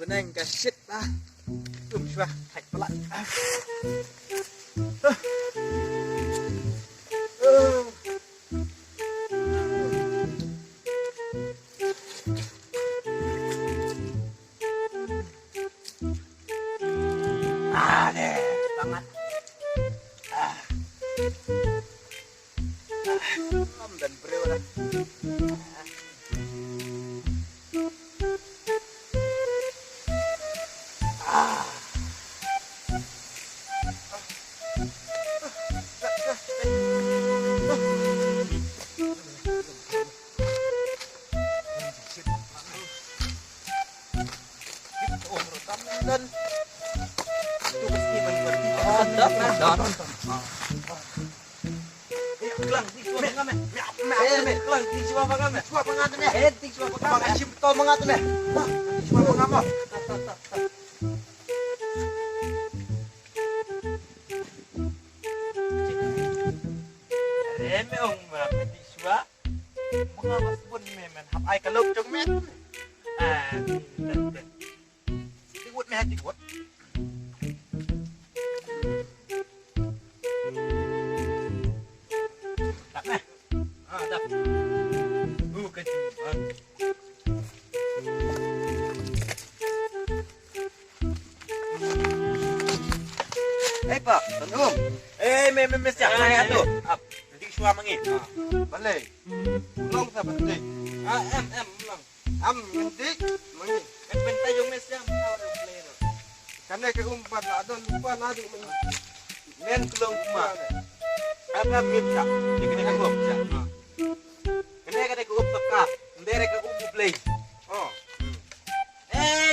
Benang kasit lah. Sudah thạch lại. Deh, banget. Dan beriau dah. Dan itu mesti mengerti ada nonton. Kelang di suara pengamen. Kelang di suara pengamen. Suara pengamen. Di suara pengamen. Asyik betul mengatur ni. Di suara pengamen. Reme ong di suara pengamen pun memang hab ai kalau jong men. Tikut meh tikut. Tak meh. Tak. Kejuan. Pak, Tuan. Meh siap saya tu. Nanti suara mangi. Boleh. Long sa penting. Long. Nanti mangi. Pentai yung mes yang tahu dah play tu. Karena ke umpat lah, don lupa lah tu men kelong kumah. Apa kita? Dikene kan gua. Kene kan aku upka. Ndere ka ubu play. Oh.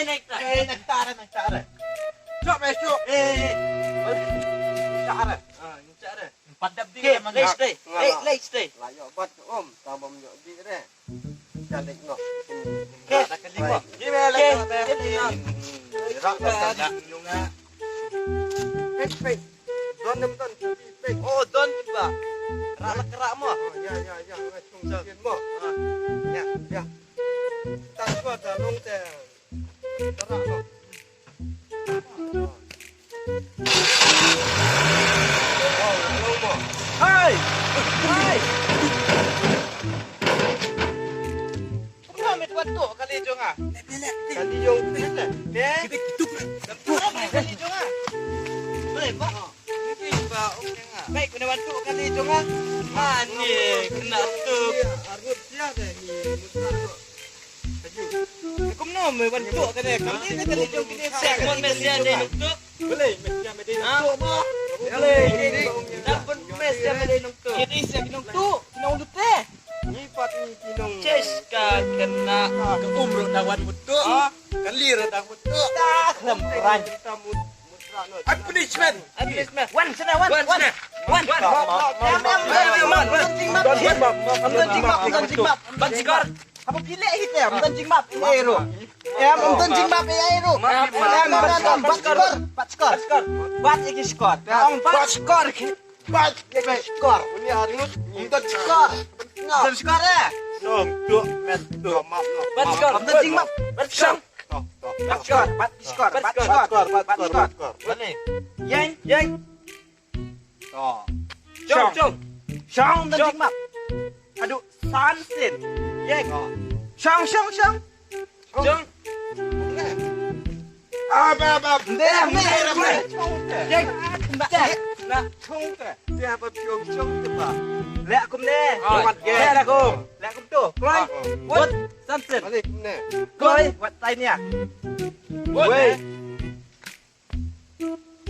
Naik tak. Cok besok. Cara. Cara. Padap di memang guys deh. Stay. Lah yo bat tambam yo di re. Jangan ngok. Nak kali gua. Gimana lagi? Rak tak yung nga. Pek. Don. Oh, don ba? Rak mo. Ya. Tung mo. Ya. Tak gua dalong te. Rak mo. Hai. Met waktu kali jong ah. Kali jong pilih. Kita tutup. Kali jong ah. Boleh pak? Ini pak okey ah. Baik kena waktu kali jong ah. Ni kena tutup. Arut siap deh ni. Aku mau bantu kena. Kali jong pilih. Sekon mesia ada untuk. Boleh mesia ada untuk. Boleh. Dapat mesia ada untuk. Kini siap untuk. Kena untuk teh. Nyipat ni kinong Ceska kena ke umroh dawan mutuk kelir dah mutuk tak lemperan kita mutra no punishment one sana ban skor apa pilih kita amdan jingmap aero amdan jingmap aero bat skor bat iki skor bat skor ini harus amdan skor dan sekarang dong duk met duk map no bat skor amdan jingmap bat skor Yang Shang dan jingmap aduh sansin Yang Shang apa Yang nak chung ke dia apa piong chung tu ba lek kum ne lek dah kum lek kum tu kloi what sansin balik kum ne kloi what tai ni ah wei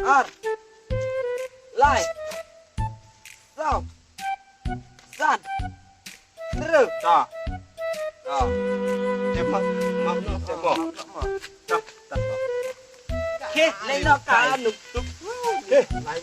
ar lai sao san tru ta cepat no cepat tak ke lain nak ka nuk tuk ke lain